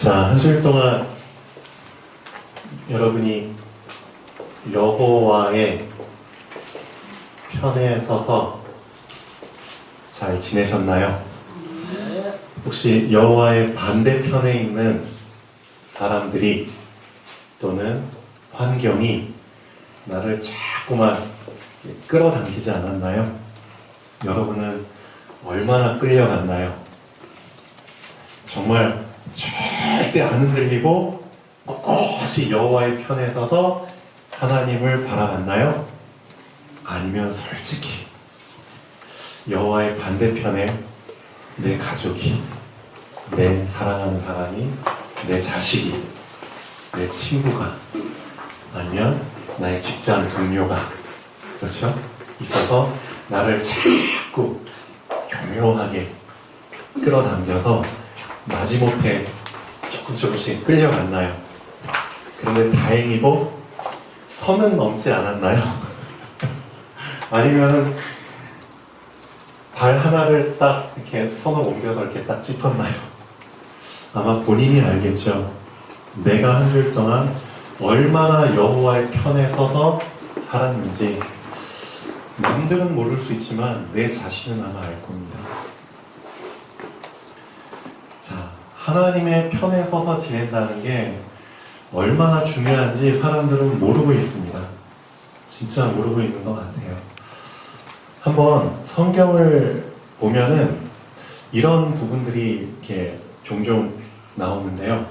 자, 한 주일 동안 여러분이 여호와의 편에 서서 잘 지내셨나요? 혹시 여호와의 반대편에 있는 사람들이 또는 환경이 나를 자꾸만 끌어당기지 않았나요? 여러분은 얼마나 끌려갔나요? 정말 절대 안 흔들리고 꼿꼿이 여호와의 편에 서서 하나님을 바라봤나요? 아니면 솔직히 여호와의 반대편에 내 가족이, 내 사랑하는 사람이, 내 자식이, 내 친구가, 아니면 나의 직장 동료가, 그렇죠? 있어서 나를 자꾸 교묘하게 끌어당겨서 마지못해 조금씩 끌려갔나요? 그런데 다행히도 선은 넘지 않았나요? 아니면 발 하나를 딱 이렇게 선을 옮겨서 이렇게 딱 짚었나요? 아마 본인이 알겠죠. 내가 한 주일 동안 얼마나 여호와의 편에 서서 살았는지 남들은 모를 수 있지만 내 자신은 아마 알 겁니다. 자, 하나님의 편에 서서 지낸다는 게 얼마나 중요한지 사람들은 모르고 있습니다. 진짜 모르고 있는 것 같아요. 한번 성경을 보면은 이런 부분들이 이렇게 종종 나오는데요.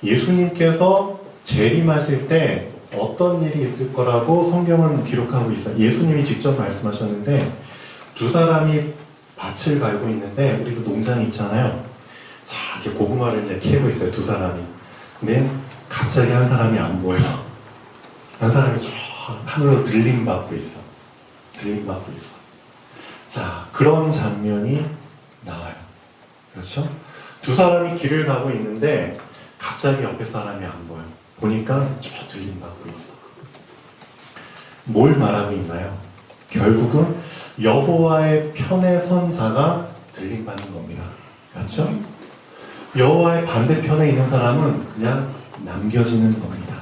예수님께서 재림하실 때 어떤 일이 있을 거라고 성경은 기록하고 있어요. 예수님이 직접 말씀하셨는데 두 사람이 밭을 갈고 있는데 우리도 농장이 있잖아요. 자, 이렇게 고구마를 이제 캐고 있어요. 두 사람이. 근데 갑자기 한 사람이 안 보여. 한 사람이 저 하늘로 들림받고 있어. 들림받고 있어. 자, 그런 장면이 나와요. 그렇죠? 두 사람이 길을 가고 있는데 갑자기 옆에 사람이 안 보여. 보니까 저 들림받고 있어. 뭘 말하고 있나요? 결국은 여호와의 편에 선 자가 들림받는 겁니다. 그렇죠? 여호와의 반대편에 있는 사람은 그냥 남겨지는 겁니다.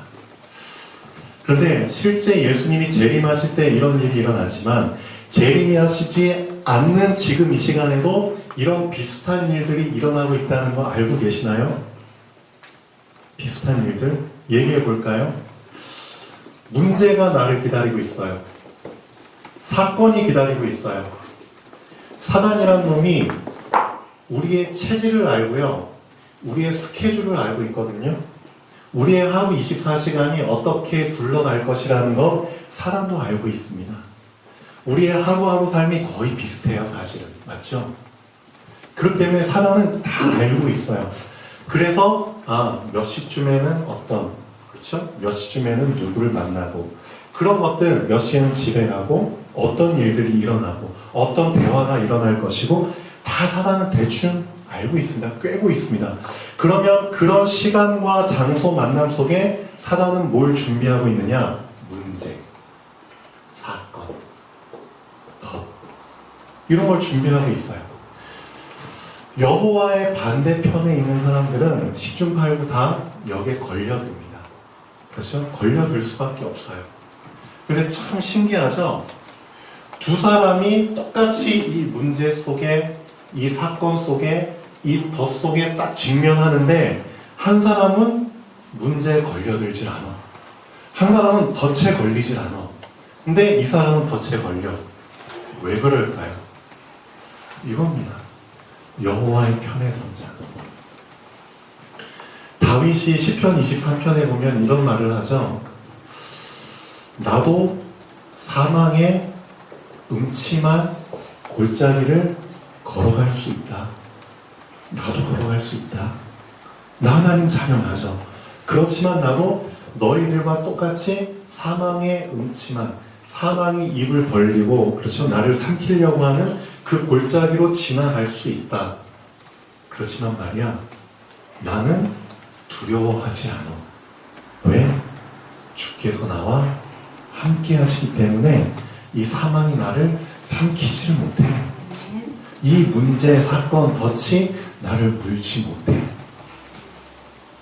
그런데 실제 예수님이 재림하실 때 이런 일이 일어나지만 재림하시지 않는 지금 이 시간에도 이런 비슷한 일들이 일어나고 있다는 거 알고 계시나요? 비슷한 일들 얘기해 볼까요? 문제가 나를 기다리고 있어요. 사건이 기다리고 있어요. 사단이란 놈이 우리의 체질을 알고요. 우리의 스케줄을 알고 있거든요. 우리의 하루 24시간이 어떻게 굴러갈 것이라는 거 사단도 알고 있습니다. 우리의 하루하루 삶이 거의 비슷해요, 사실은. 맞죠? 그렇기 때문에 사단은 다 알고 있어요. 그래서 몇 시쯤에는 그렇죠? 몇 시쯤에는 누구를 만나고 그런 것들, 몇 시에는 집에 가고 어떤 일들이 일어나고 어떤 대화가 일어날 것이고 다 사단은 대충 알고 있습니다. 꿰고 있습니다. 그러면 그런 시간과 장소 만남 속에 사단은 뭘 준비하고 있느냐? 문제, 사건, 덫 이런 걸 준비하고 있어요. 여호와의 반대편에 있는 사람들은 십중팔구 다 여기에 걸려듭니다. 그렇죠? 걸려들 수밖에 없어요. 근데 참 신기하죠? 두 사람이 똑같이 이 문제 속에, 이 사건 속에, 이 덫 속에 딱 직면하는데 한 사람은 문제에 걸려들질 않아. 한 사람은 덫에 걸리질 않아. 근데 이 사람은 덫에 걸려. 왜 그럴까요? 이겁니다. 여호와의 편에 선 자. 다윗이 시편 23편에 보면 이런 말을 하죠. 나도 사망의 음침한 골짜기를 걸어갈 수 있다. 나도 걸어갈 수 있다. 나 하나님 자명하죠. 그렇지만 나도 너희들과 똑같이 사망의 음침한, 사망이 입을 벌리고 그렇죠, 나를 삼키려고 하는 그 골짜기로 지나갈 수 있다. 그렇지만 말이야, 나는 두려워하지 않아. 왜? 주께서 나와 함께 하시기 때문에 이 사망이 나를 삼키지를 못해. 이 문제, 사건, 덫이 나를 물지 못해.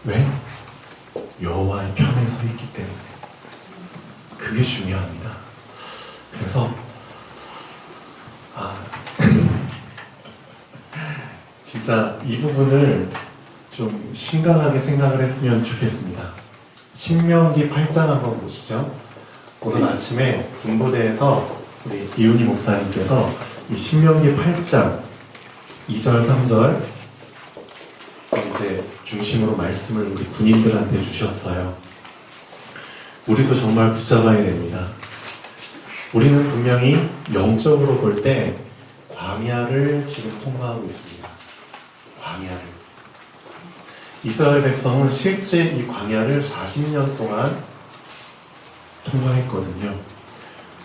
왜? 여호와의 편에 서 있기 때문에. 그게 중요합니다. 그래서 진짜 이 부분을 좀 심각하게 생각을 했으면 좋겠습니다. 신명기 8장 한번 보시죠. 오늘 아침에 본부대에서 우리 이훈희 목사님께서 이 신명기 8장 2절 3절 이제 중심으로 말씀을 우리 군인들한테 주셨어요. 우리도 정말 붙잡아야 됩니다. 우리는 분명히 영적으로 볼 때 광야를 지금 통과하고 있습니다. 광야를. 이스라엘 백성은 실제 이 광야를 40년 동안 통과했거든요.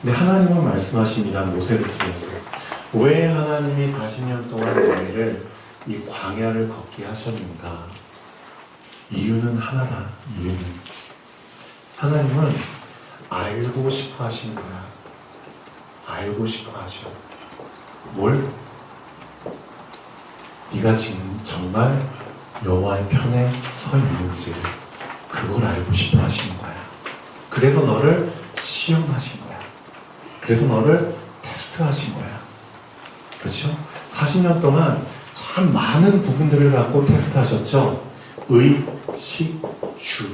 근데 하나님은 말씀하십니다. 모세를 통해서. 왜 하나님이 40년 동안 너희를 이 광야를 걷게 하셨는가? 이유는 하나다. 이유는 하나님은 알고 싶어 하시는 거야. 알고 싶어 하셔. 뭘? 네가 지금 정말 여호와의 편에 서 있는지 그걸 알고 싶어 하시는 거야. 그래서 너를 시험하신 거야. 그래서 너를 테스트하신 거야. 그렇죠? 40년 동안 참 많은 부분들을 갖고 테스트하셨죠. 의, 식, 주.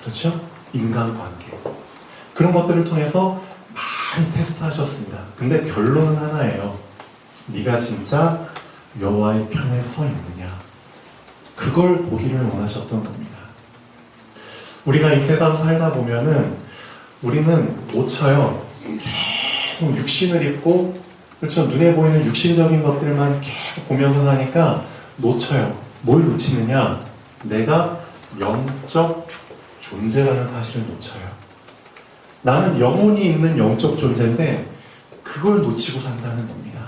그렇죠? 인간관계. 그런 것들을 통해서 많이 테스트하셨습니다. 근데 결론은 하나예요. 네가 진짜 여호와의 편에 서 있느냐. 그걸 보기를 원하셨던 겁니다. 우리가 이 세상 살다 보면은 우리는 놓쳐요. 계속 육신을 입고, 그렇죠? 눈에 보이는 육신적인 것들만 계속 보면서 사니까 놓쳐요. 뭘 놓치느냐? 내가 영적 존재라는 사실을 놓쳐요. 나는 영혼이 있는 영적 존재인데 그걸 놓치고 산다는 겁니다.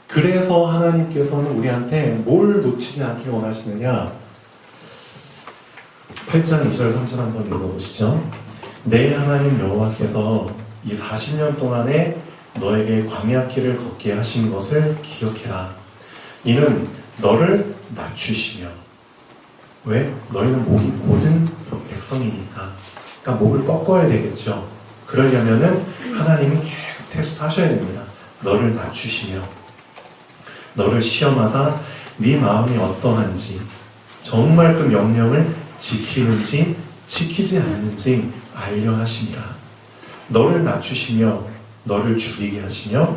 그래서 하나님께서는 우리한테 뭘 놓치지 않기를 원하시느냐? 8장 2절 3절 한번 읽어보시죠. 내 하나님 여호와께서 이 40년 동안에 너에게 광야길을 걷게 하신 것을 기억해라. 이는 너를 낮추시며. 왜? 너희는 목이 고든 백성이니까. 그러니까 목을 꺾어야 되겠죠. 그러려면은 하나님이 계속 테스트 하셔야 됩니다. 너를 낮추시며 너를 시험하사 네 마음이 어떠한지, 정말 그 명령을 지키는지 지키지 않는지 알려 하심이라. 너를 낮추시며 너를 줄이게 하시며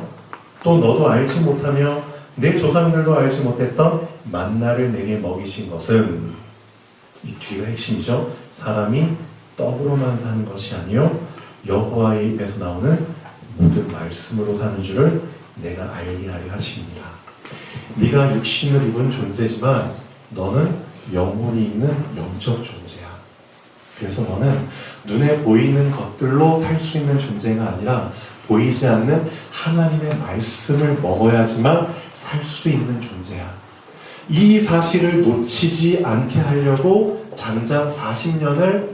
또 너도 알지 못하며 내 조상들도 알지 못했던 만나를 내게 먹이신 것은, 이 뒤가 핵심이죠. 사람이 떡으로만 사는 것이 아니요 여호와의 입에서 나오는 모든 말씀으로 사는 줄을 내가 알게 하려 하십니다. 네가 육신을 입은 존재지만 너는 영혼이 있는 영적 존재야. 그래서 너는 눈에 보이는 것들로 살 수 있는 존재가 아니라 보이지 않는 하나님의 말씀을 먹어야지만 살 수 있는 존재야. 이 사실을 놓치지 않게 하려고 장작 40년을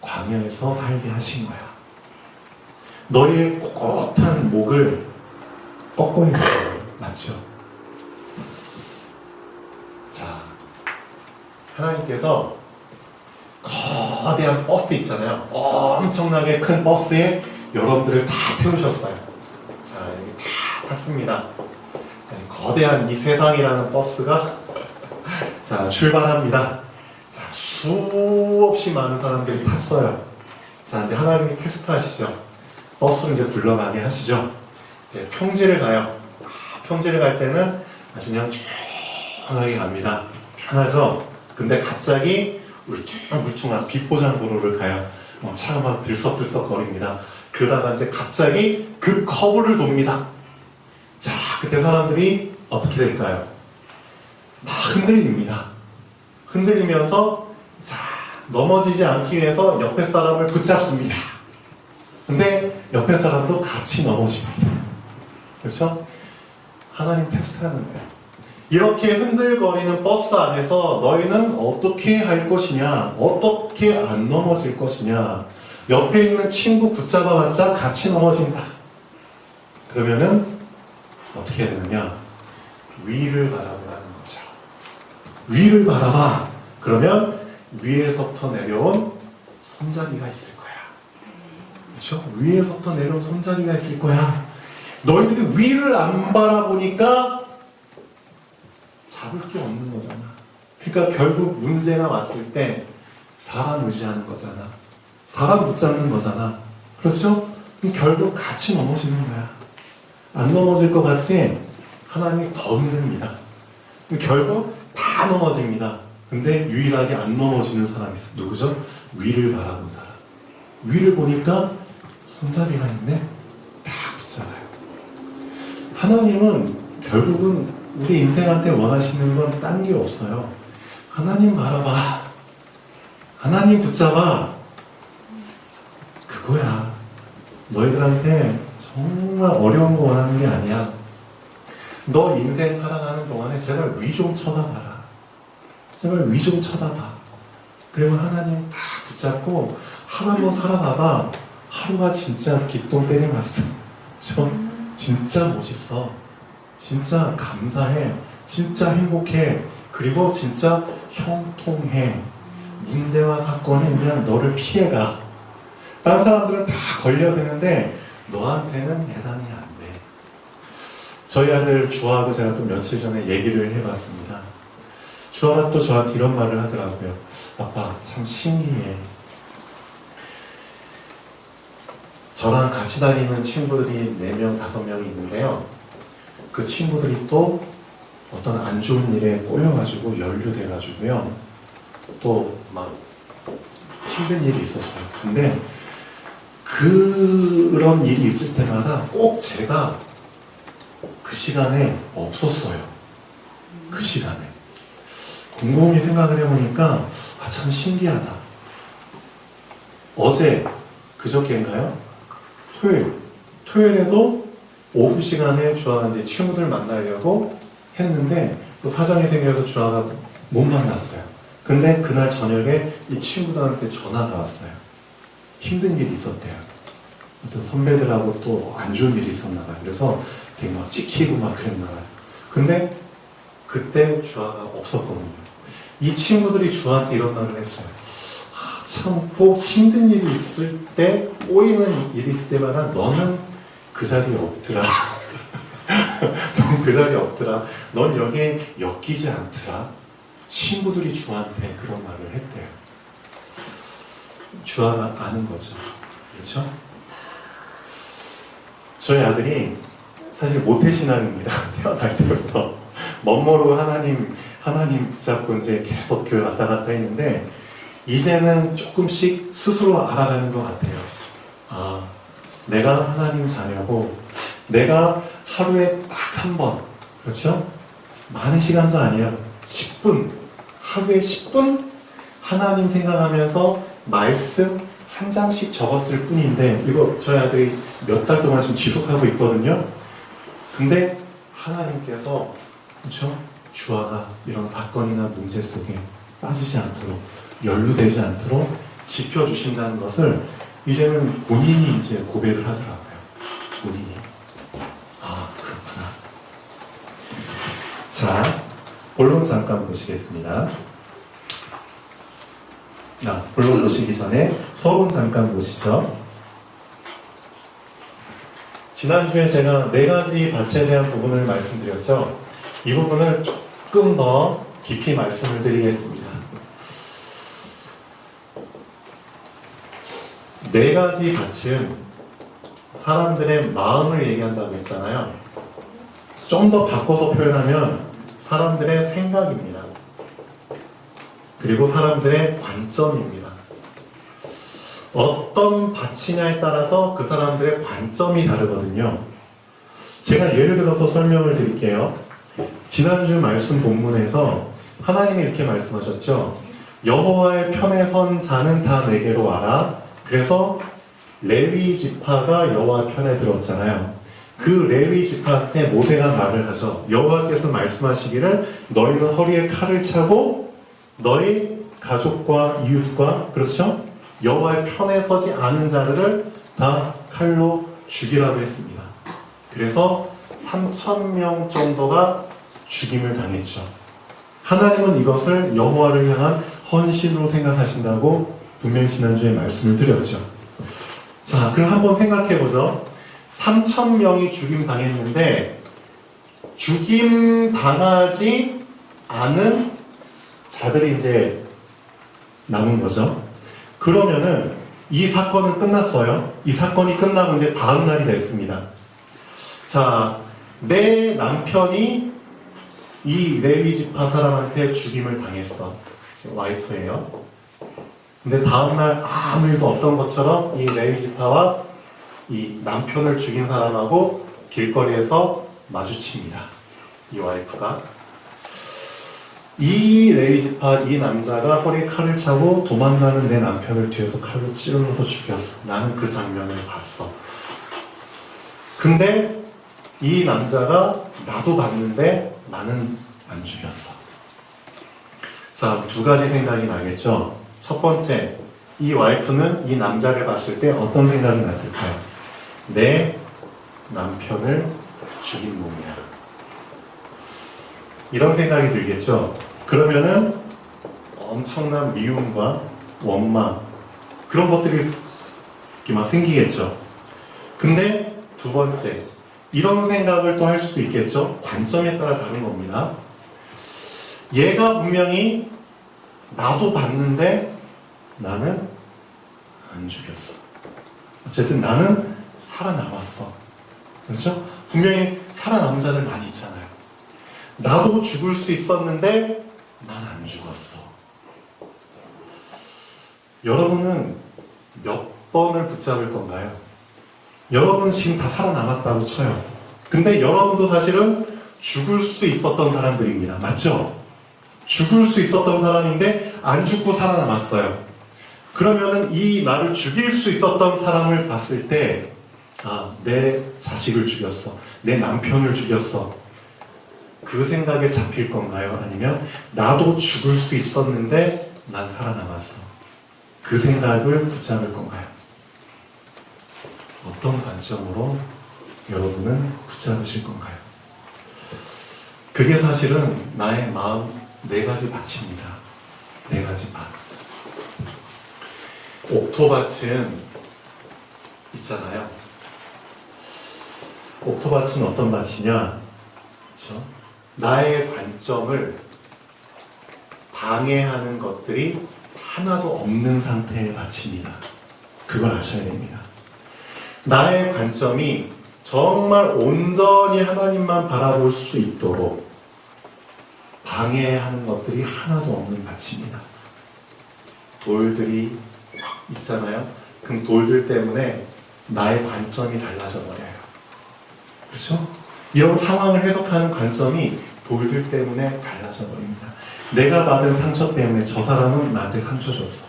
광야에서 살게 하신 거야. 너의 꼿꼿한 목을 꺾어야 돼요. 맞죠? 자, 하나님께서 거대한 버스 있잖아요. 엄청나게 큰 버스에 여러분들을 다 태우셨어요. 자, 여기 다 탔습니다. 자, 거대한 이 세상이라는 버스가 자, 출발합니다. 자, 수없이 많은 사람들이 탔어요. 자, 근데 하나님이 테스트 하시죠. 버스를 이제 굴러가게 하시죠. 이제 평지를 가요. 평지를 갈 때는 아주 그냥 조용하게 갑니다. 편하죠? 근데 갑자기 울퉁불퉁한 비포장 도로를 가요. 차가 막 들썩들썩 거립니다. 그러다가 이제 갑자기 그 커브를 돕니다. 자, 그때 사람들이 어떻게 될까요? 막 흔들립니다. 흔들리면서 자, 넘어지지 않기 위해서 옆에 사람을 붙잡습니다. 근데 옆에 사람도 같이 넘어집니다. 그렇죠? 하나님 테스트하는 거예요. 이렇게 흔들거리는 버스 안에서 너희는 어떻게 할 것이냐, 어떻게 안 넘어질 것이냐, 옆에 있는 친구 붙잡아봤자 같이 넘어진다. 그러면은 어떻게 해야 되느냐? 위를 바라보라는 거죠. 위를 바라봐. 그러면 위에서부터 내려온 손잡이가 있을 거야. 그렇죠? 위에서부터 내려온 손잡이가 있을 거야. 너희들이 위를 안 바라보니까 잡을 게 없는 거잖아. 그러니까 결국 문제가 왔을 때 사람 의지하는 거잖아. 사람 붙잡는 거잖아. 그렇죠? 그럼 결국 같이 넘어지는 거야. 안 넘어질 것 같지? 하나님이 더 흔듭니다. 결국 다 넘어집니다. 근데 유일하게 안 넘어지는 사람이 있어. 누구죠? 위를 바라본 사람. 위를 보니까 손잡이가 있네? 다 붙잖아요. 하나님은 결국은 우리 인생한테 원하시는 건 딴 게 없어요. 하나님 바라봐. 하나님 붙잡아. 그거야. 너희들한테 정말 어려운 거 원하는 게 아니야. 너 인생 살아가는 동안에 제발 위 좀 쳐다봐라. 제발 위 좀 쳐다봐. 그리고 하나님 다 붙잡고 하루 한번 살아봐봐. 하루가 진짜 기똥 때려맞어. 진짜 멋있어. 진짜 감사해. 진짜 행복해. 그리고 진짜 형통해. 문제와 사건이 그냥 너를 피해가. 다른 사람들은 다 걸려드는데 너한테는 해당이 안 돼. 저희 아들 주아하고 제가 또 며칠 전에 얘기를 해봤습니다. 주아가 또 저한테 이런 말을 하더라고요. 아빠 참 신기해. 저랑 같이 다니는 친구들이 4명, 5명이 있는데요. 그 친구들이 또 어떤 안 좋은 일에 꼬여가지고 연루돼가지고요. 또 막 힘든 일이 있었어요. 근데 그런 일이 있을 때마다 꼭 제가 그 시간에 없었어요. 그 시간에. 곰곰이 생각을 해보니까 참 신기하다. 어제 그저께인가요? 토요일에도 오후 시간에 주아가 이제 친구들 만나려고 했는데 또 사정이 생겨서 주아가 못 만났어요. 근데 그날 저녁에 이 친구들한테 전화가 왔어요. 힘든 일이 있었대요. 어떤 선배들하고 또 안 좋은 일이 있었나 봐요. 그래서 되게 막 찍히고 막 그랬나 봐요. 근데 그때 주아가 없었거든요. 이 친구들이 주아한테 이런 말을 했어요. 참 꼭 힘든 일이 있을 때, 꼬이는 일이 있을 때마다 너는 그 자리에 없더라. 넌 그 자리에 없더라. 넌 여기에 엮이지 않더라. 친구들이 주아한테 그런 말을 했대요. 주아가 아는 거죠. 그렇죠? 저희 아들이 사실 모태신앙입니다. 태어날 때부터. 멋모르고 하나님 붙잡고 이제 계속 교회 왔다 갔다 했는데, 이제는 조금씩 스스로 알아가는 것 같아요. 아, 내가 하나님 자녀고, 내가 하루에 딱 한 번, 그렇죠? 많은 시간도 아니에요. 10분, 하루에 10분 하나님 생각하면서 말씀 한 장씩 적었을 뿐인데, 이거 저희 아들이 몇 달 동안 지금 지속하고 있거든요. 근데 하나님께서, 그렇죠? 주아가 이런 사건이나 문제 속에 빠지지 않도록, 연루되지 않도록 지켜주신다는 것을 이제는 본인이 이제 고백을 하더라고요. 본인이. 아, 그렇구나. 자, 본론 잠깐 보시겠습니다. 본론 보시기 전에 서론 잠깐 보시죠. 지난주에 제가 4가지 밭에 대한 부분을 말씀드렸죠. 이 부분을 조금 더 깊이 말씀을 드리겠습니다. 4가지 밭은 사람들의 마음을 얘기한다고 했잖아요. 좀 더 바꿔서 표현하면 사람들의 생각입니다. 그리고 사람들의 관점입니다. 어떤 밭이냐에 따라서 그 사람들의 관점이 다르거든요. 제가 예를 들어서 설명을 드릴게요. 지난주 말씀 본문에서 하나님이 이렇게 말씀하셨죠. 여호와의 편에 선 자는 다 내게로 와라. 그래서 레위 지파가 여호와 편에 들었잖아요. 그 레위 지파한테 모세가 말을 하죠. 여호와께서 말씀하시기를 너희는 허리에 칼을 차고 너희 가족과 이웃과, 그렇죠? 여호와의 편에 서지 않은 자들을 다 칼로 죽이라고 했습니다. 그래서 3,000명 정도가 죽임을 당했죠. 하나님은 이것을 여호와를 향한 헌신으로 생각하신다고 분명히 지난주에 말씀을 드렸죠. 자, 그럼 한번 생각해보죠. 3,000명이 죽임 당했는데 죽임 당하지 않은 자들이 이제 남은 거죠. 그러면은 이 사건은 끝났어요. 이 사건이 끝나고 이제 다음 날이 됐습니다. 자, 내 남편이 이 레위 지파 사람한테 죽임을 당했어. 와이프예요. 근데 다음날 아무 일도 없던 것처럼 이 레위 지파와 이 남편을 죽인 사람하고 길거리에서 마주칩니다. 이 와이프가. 이 레위 지파 이 남자가 허리에 칼을 차고 도망가는 내 남편을 뒤에서 칼로 찔러서 죽였어. 나는 그 장면을 봤어. 근데 이 남자가 나도 봤는데 나는 안 죽였어. 자, 두 가지 생각이 나겠죠. 첫 번째, 이 와이프는 이 남자를 봤을 때 어떤 생각이 났을까요? 내 남편을 죽인 놈이야. 이런 생각이 들겠죠. 그러면은 엄청난 미움과 원망 그런 것들이 이렇게 막 생기겠죠. 근데 두 번째, 이런 생각을 또 할 수도 있겠죠. 관점에 따라 다른 겁니다. 얘가 분명히 나도 봤는데 나는 안 죽였어. 어쨌든 나는 살아남았어. 그렇죠? 분명히 살아남은 자들 많이 있잖아요. 나도 죽을 수 있었는데 난 안 죽었어. 여러분은 몇 번을 붙잡을 건가요? 여러분 지금 다 살아남았다고 쳐요. 근데 여러분도 사실은 죽을 수 있었던 사람들입니다. 맞죠? 죽을 수 있었던 사람인데 안 죽고 살아남았어요. 그러면은 이 나를 죽일 수 있었던 사람을 봤을 때, 아, 내 자식을 죽였어. 내 남편을 죽였어. 그 생각에 잡힐 건가요? 아니면 나도 죽을 수 있었는데 난 살아남았어. 그 생각을 붙잡을 건가요? 어떤 관점으로 여러분은 붙잡으실 건가요? 그게 사실은 나의 마음 네 가지 밭입니다. 네 가지 밭. 옥토밭은 있잖아요. 옥토밭은 어떤 밭이냐? 그렇죠? 나의 관점을 방해하는 것들이 하나도 없는 상태의 밭입니다. 그걸 아셔야 됩니다. 나의 관점이 정말 온전히 하나님만 바라볼 수 있도록 방해하는 것들이 하나도 없는 밭입니다. 돌들이 있잖아요. 그럼 돌들 때문에 나의 관점이 달라져 버려요. 그렇죠? 이런 상황을 해석하는 관점이 돌들 때문에 달라져 버립니다. 내가 받은 상처 때문에 저 사람은 나한테 상처 줬어.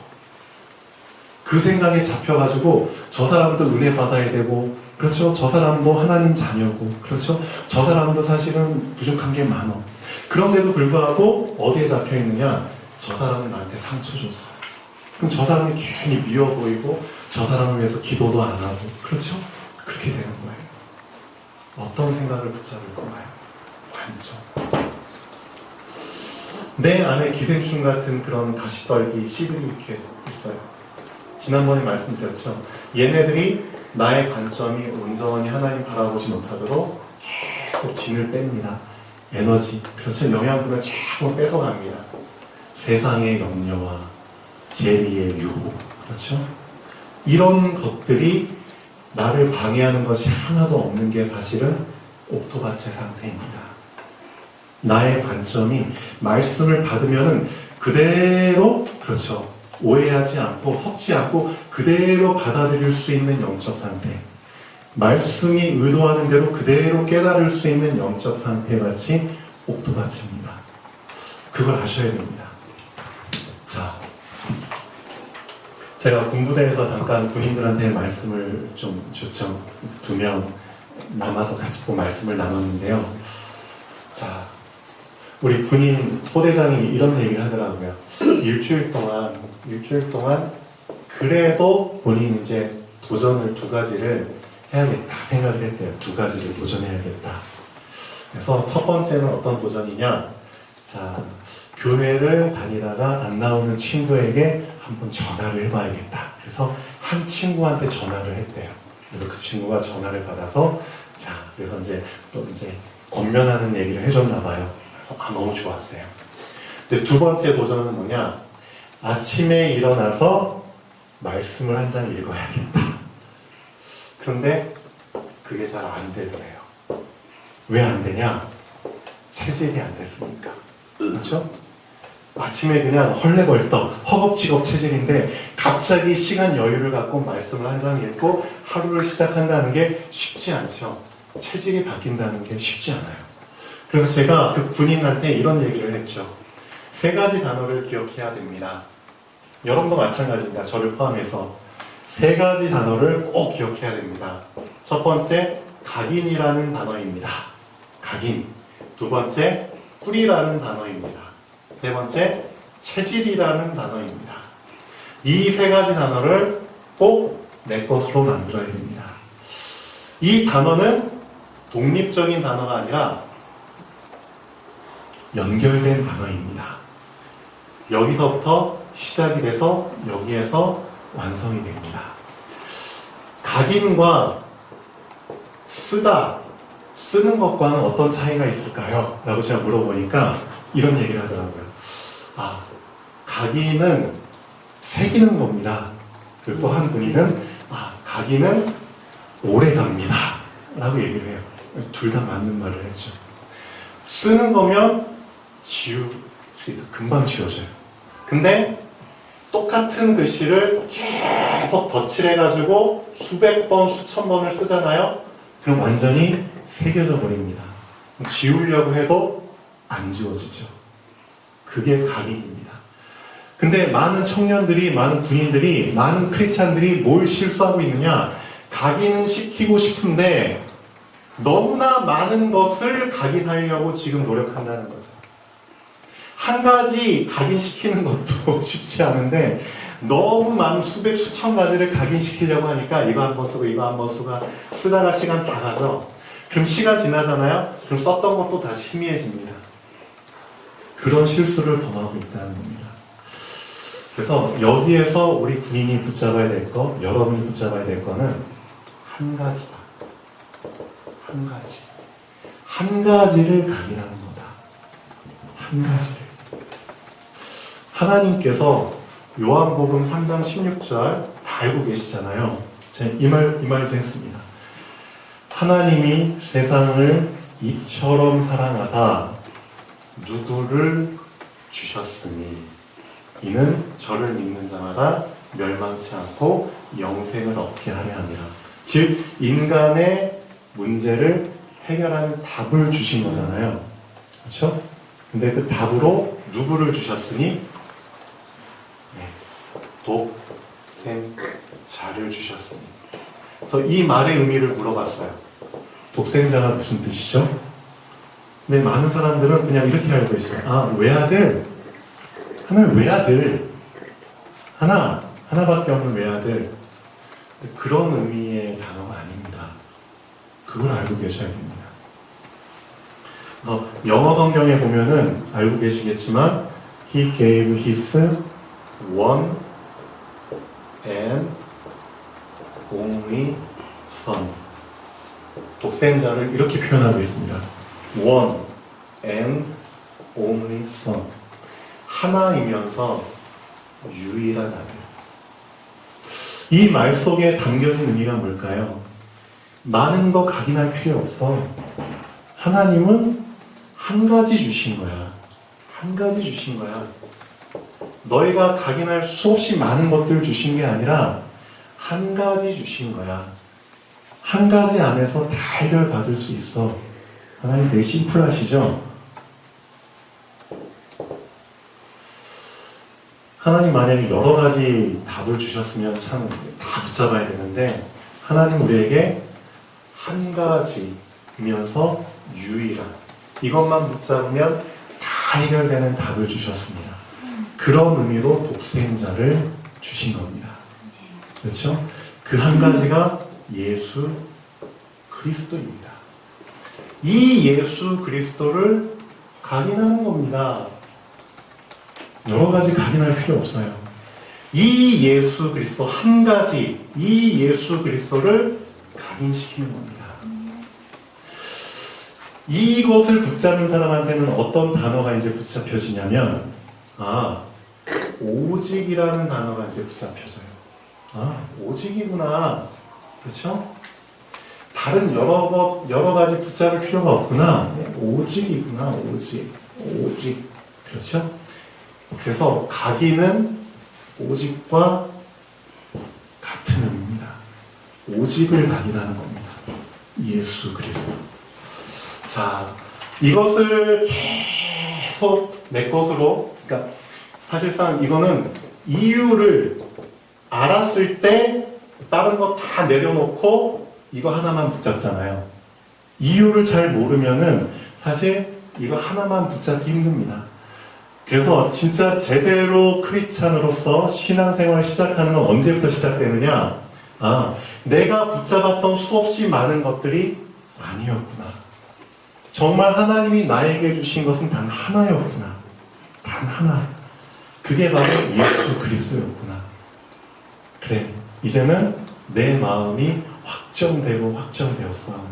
그 생각에 잡혀가지고 저 사람도 은혜 받아야 되고, 그렇죠? 저 사람도 하나님 자녀고, 그렇죠? 저 사람도 사실은 부족한 게 많어. 그런데도 불구하고 어디에 잡혀 있느냐? 저 사람은 나한테 상처 줬어. 그럼 저 사람이 괜히 미워 보이고 저 사람을 위해서 기도도 안 하고, 그렇죠? 그렇게 되는 거예요. 어떤 생각을 붙잡을 건가요? 관점. 내 안에 기생충 같은 그런 가시떨기, 씨들이 이렇게 있어요. 지난번에 말씀드렸죠. 얘네들이 나의 관점이 온전히 하나님 바라보지 못하도록 계속 진을 뺍니다. 에너지, 그렇죠? 영양분을 자꾸 뺏어갑니다. 세상의 염려와 재리의 유혹, 그렇죠? 이런 것들이 나를 방해하는 것이 하나도 없는 게 사실은 옥토밭의 상태입니다. 나의 관점이 말씀을 받으면은 그대로, 그렇죠, 오해하지 않고 섞지 않고 그대로 받아들일 수 있는 영적 상태, 말씀이 의도하는 대로 그대로 깨달을 수 있는 영적 상태같이 옥토밭입니다. 그걸 아셔야 됩니다. 자, 제가 군부대에서 잠깐 군인들한테 말씀을 좀 줬죠. 2명 남아서 같이 또 말씀을 나눴는데요. 자, 우리 군인 소대장이 이런 얘기를 하더라고요. 일주일 동안 그래도 본인 이제 도전을 2가지를 해야겠다 생각을 했대요. 2가지를 도전해야겠다. 그래서 첫 번째는 어떤 도전이냐? 자, 교회를 다니다가 안 나오는 친구에게 한번 전화를 해봐야겠다. 그래서 한 친구한테 전화를 했대요. 그래서 그 친구가 전화를 받아서 자, 그래서 이제 또 이제 권면하는 얘기를 해줬나 봐요. 그래서 너무 좋았대요. 근데 두 번째 도전은 뭐냐? 아침에 일어나서 말씀을 한 장 읽어야겠다. 그런데 그게 잘 안 되더래요. 왜 안 되냐? 체질이 안 됐으니까. 그렇죠? 아침에 그냥 헐레벌떡 허겁지겁 체질인데 갑자기 시간 여유를 갖고 말씀을 한 장 읽고 하루를 시작한다는 게 쉽지 않죠. 체질이 바뀐다는 게 쉽지 않아요. 그래서 제가 그 군인한테 이런 얘기를 했죠. 세 가지 단어를 기억해야 됩니다. 여러분도 마찬가지입니다. 저를 포함해서 세 가지 단어를 꼭 기억해야 됩니다. 첫 번째, 각인이라는 단어입니다. 각인. 두 번째, 뿌리라는 단어입니다. 세 번째, 체질이라는 단어입니다. 이 세 가지 단어를 꼭 내 것으로 만들어야 됩니다. 이 단어는 독립적인 단어가 아니라 연결된 단어입니다. 여기서부터 시작이 돼서 여기에서 완성이 됩니다. 각인과 쓰는 것과는 어떤 차이가 있을까요? 라고 제가 물어보니까 이런 얘기를 하더라고요. 각인은 새기는 겁니다. 그리고 또 한 분이는 각인은 오래 갑니다. 라고 얘기를 해요. 둘 다 맞는 말을 했죠. 쓰는 거면 지울 수 있어. 금방 지워져요. 근데 똑같은 글씨를 계속 덧칠해가지고 수백 번, 수천 번을 쓰잖아요. 그럼 완전히 새겨져 버립니다. 지우려고 해도 안 지워지죠. 그게 각인입니다. 근데 많은 청년들이, 많은 군인들이, 많은 크리스찬들이 뭘 실수하고 있느냐? 각인은 시키고 싶은데 너무나 많은 것을 각인하려고 지금 노력한다는 거죠. 한 가지 각인시키는 것도 쉽지 않은데 너무 많은 수백, 수천 가지를 각인시키려고 하니까 이거 한 번 쓰고 이거 한 번 쓰고 쓰다가 시간 다 가죠. 그럼 시간 지나잖아요. 그럼 썼던 것도 다시 희미해집니다. 그런 실수를 범하고 있다는 겁니다. 그래서 여기에서 우리 군인이 붙잡아야 될 거, 여러분이 붙잡아야 될 거는 한 가지다. 한 가지. 한 가지를 각인하는 거다. 한 가지를. 하나님께서 요한복음 3장 16절 다 알고 계시잖아요. 제가 이 말도 했습니다. 하나님이 세상을 이처럼 사랑하사 누구를 주셨으니 이는 저를 믿는 자마다 멸망치 않고 영생을 얻게 하려 함이라. 즉 인간의 문제를 해결하는 답을 주신 거잖아요. 그렇죠? 근데 그 답으로 누구를 주셨으니 독생자를 주셨으니. 그래서 이 말의 의미를 물어봤어요. 독생자가 무슨 뜻이죠? 근데 많은 사람들은 그냥 이렇게 알고 있어요. 외아들. 하나는 외아들. 하나밖에 없는 외아들. 그런 의미의 단어가 아닙니다. 그걸 알고 계셔야 됩니다. 영어 성경에 보면은 알고 계시겠지만 He gave His one and only Son. 독생자를 이렇게 표현하고 있습니다. One and only Son. 하나이면서 유일한 아들. 이 말 속에 담겨진 의미가 뭘까요? 많은 거 각인할 필요 없어. 하나님은 한 가지 주신 거야. 한 가지 주신 거야. 너희가 각인할 수없이 많은 것들을 주신 게 아니라 한 가지 주신 거야. 한 가지 안에서 다 해결받을 수 있어. 하나님 되게 심플하시죠? 하나님 만약에 여러 가지 답을 주셨으면 참 다 붙잡아야 되는데 하나님 우리에게 한 가지면서 유일한 이것만 붙잡으면 다 해결되는 답을 주셨습니다. 그런 의미로 독생자를 주신 겁니다. 그렇죠? 그 한 가지가 예수 그리스도입니다. 이 예수 그리스도를 각인하는 겁니다. 여러 가지 각인할 필요 없어요. 이 예수 그리스도 한 가지, 이 예수 그리스도를 각인시키는 겁니다. 이것을 붙잡는 사람한테는 어떤 단어가 이제 붙잡혀지냐면, 오직이라는 단어가 이제 붙잡혀져요. 오직이구나. 그렇죠? 다른 여러 가지 붙잡을 필요가 없구나. 오직이구나, 오직. 그렇죠? 그래서 각인은 오직과 같은 의미입니다. 오직을 각인하는 겁니다. 예수 그리스도. 자, 이것을 계속 내 것으로, 그러니까 사실상 이거는 이유를 알았을 때 다른 거 다 내려놓고 이거 하나만 붙잡잖아요. 이유를 잘 모르면은 사실 이거 하나만 붙잡기 힘듭니다. 그래서 진짜 제대로 크리스찬으로서 신앙생활을 시작하는 건 언제부터 시작되느냐? 내가 붙잡았던 수없이 많은 것들이 아니었구나. 정말 하나님이 나에게 주신 것은 단 하나였구나. 단 하나. 그게 바로 예수 그리스도였구나. 그래, 이제는 내 마음이 확정되었어.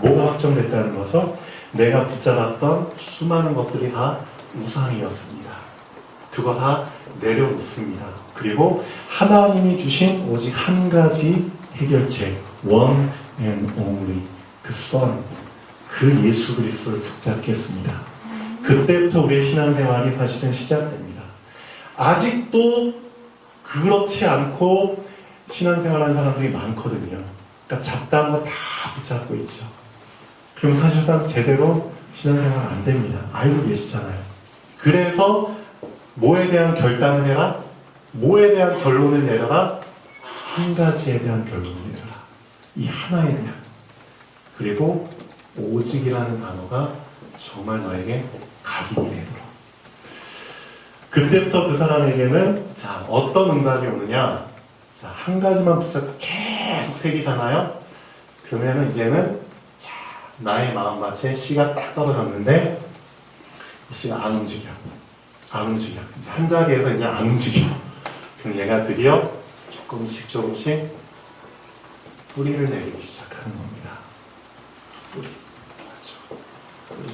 뭐가 확정됐다는 거죠? 내가 붙잡았던 수많은 것들이 다 우상이었습니다. 그거 다 내려놓습니다. 그리고 하나님이 주신 오직 한 가지 해결책, one and only, 그 Son, 그 예수 그리스도를 붙잡겠습니다. 그때부터 우리의 신앙생활이 사실은 시작됩니다. 아직도 그렇지 않고 신앙생활하는 사람들이 많거든요. 그러니까 잡다한 거 다 붙잡고 있죠. 그럼 사실상 제대로 신앙생활 안 됩니다. 알고 계시잖아요. 그래서 뭐에 대한 결단을 해라? 뭐에 대한 결론을 내려라? 한 가지에 대한 결론을 내려라. 이 하나에 대한. 그리고 오직이라는 단어가 정말 너에게 각인이 되도록. 그때부터 그 사람에게는 자, 어떤 응답이 오느냐? 자, 한 가지만 붙잡고 계속 새기잖아요. 그러면은 이제는 자, 나의 마음밭에 씨가 딱 떨어졌는데 이 씨가 안 움직여. 이제 한 자리에서 이제 안 움직여. 그럼 얘가 드디어 조금씩 뿌리를 내리기 시작하는 겁니다. 뿌리. 맞죠. 뿌리.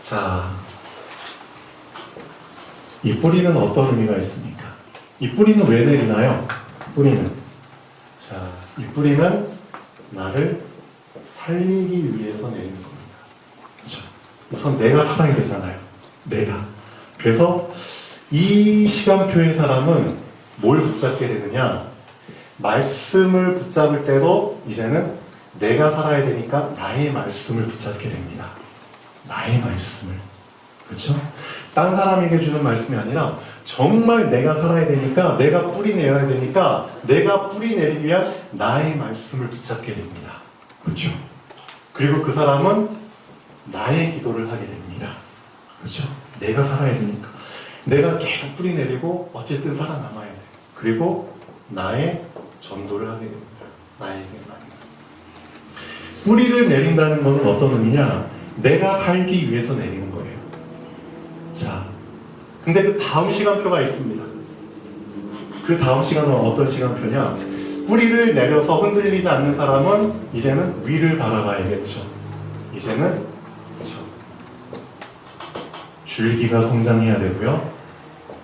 자, 이 뿌리는 어떤 의미가 있습니까? 이 뿌리는 왜 내리나요? 뿌리는. 자, 이 뿌리는 나를 살리기 위해서 내리는 겁니다. 그렇죠? 우선 내가 살아야 되잖아요. 내가. 그래서 이 시간표의 사람은 뭘 붙잡게 되느냐? 말씀을 붙잡을 때도 이제는 내가 살아야 되니까 나의 말씀을 붙잡게 됩니다. 나의 말씀을. 그렇죠? 딴 사람에게 주는 말씀이 아니라 정말 내가 살아야 되니까, 내가 뿌리 내야 되니까 내가 뿌리 내리기 위한 나의 말씀을 붙잡게 됩니다. 그렇죠? 그리고 그 사람은 나의 기도를 하게 됩니다. 그렇죠? 내가 살아야 되니까. 내가 계속 뿌리 내리고 어쨌든 살아남아야 돼. 그리고 나의 전도를 하게 됩니다. 나에게 말입니다. 뿌리를 내린다는 것은 어떤 의미냐? 내가 살기 위해서 내리는 거예요. 자, 근데 그 다음 시간표가 있습니다. 그 다음 시간은 어떤 시간표냐? 뿌리를 내려서 흔들리지 않는 사람은 이제는 위를 바라봐야겠죠. 이제는 그렇죠. 줄기가 성장해야 되고요.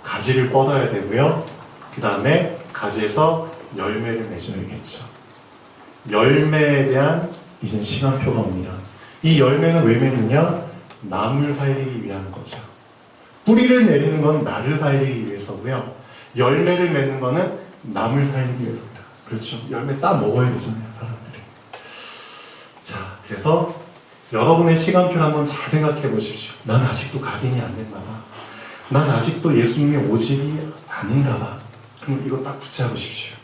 가지를 뻗어야 되고요. 그 다음에 가지에서 열매를 맺어야겠죠. 열매에 대한 이제 시간표가 옵니다. 이 열매는 왜 맺느냐? 남을 살리기 위한 거죠. 뿌리를 내리는 건 나를 살리기 위해서고요. 열매를 맺는 거는 남을 살리기 위해서입니다. 그렇죠? 열매 따 먹어야 되잖아요, 사람들이. 자, 그래서 여러분의 시간표를 한번 잘 생각해 보십시오. 난 아직도 각인이 안 됐나 봐. 난 아직도 예수님의 오직이 아닌가 봐. 그럼 이거 딱 붙잡으십시오.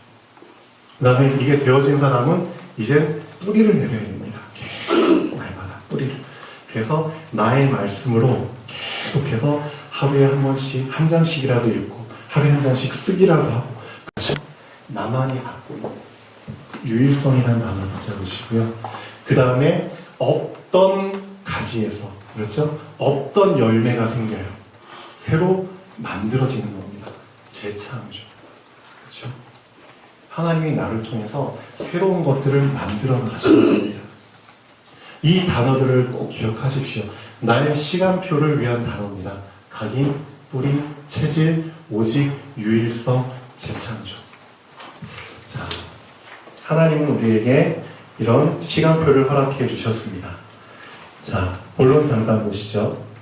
그 다음에 이게 되어진 사람은 이제 뿌리를 내려야 됩니다. 계속 날마다 뿌리를. 그래서 나의 말씀으로 계속해서 하루에 한 번씩, 한 장씩이라도 읽고 하루에 한 장씩 쓰기라도 하고, 그렇죠? 나만이 갖고 있는 유일성이라는 단어를 붙잡으시고요. 그 다음에 없던 가지에서, 그렇죠? 없던 열매가 생겨요. 새로 만들어지는 겁니다. 재창조. 그렇죠? 하나님이 나를 통해서 새로운 것들을 만들어 가시는 겁니다. 이 단어들을 꼭 기억하십시오. 나의 시간표를 위한 단어입니다. 각인, 뿌리, 체질, 오직, 유일성, 재창조. 자, 하나님은 우리에게 이런 시간표를 허락해 주셨습니다. 자, 본론 잠깐 보시죠.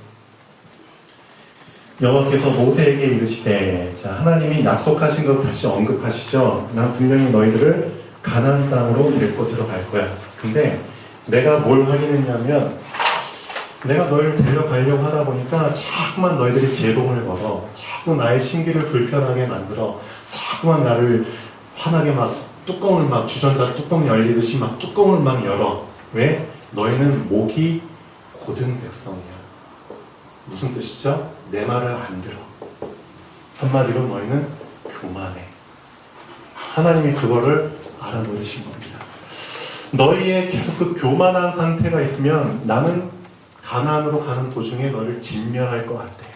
여호와께서 모세에게 이르시되, 자, 하나님이 약속하신 것 다시 언급하시죠. 난 분명히 너희들을 가나안 땅으로 데리고 들어갈 거야. 근데 내가 뭘 확인했냐면, 내가 너희를 데려가려고 하다 보니까 자꾸만 너희들이 제동을 걸어, 자꾸 나의 심기를 불편하게 만들어, 자꾸만 나를 화나게 막 뚜껑을 막 주전자 뚜껑 열리듯이 막 뚜껑을 막 열어. 왜? 너희는 목이 고든 백성이야. 무슨 뜻이죠? 내 말을 안 들어. 한마디로 너희는 교만해. 하나님이 그거를 알아보신 겁니다. 너희의 계속 그 교만한 상태가 있으면 나는 가나안으로 가는 도중에 너를 진멸할 것 같아.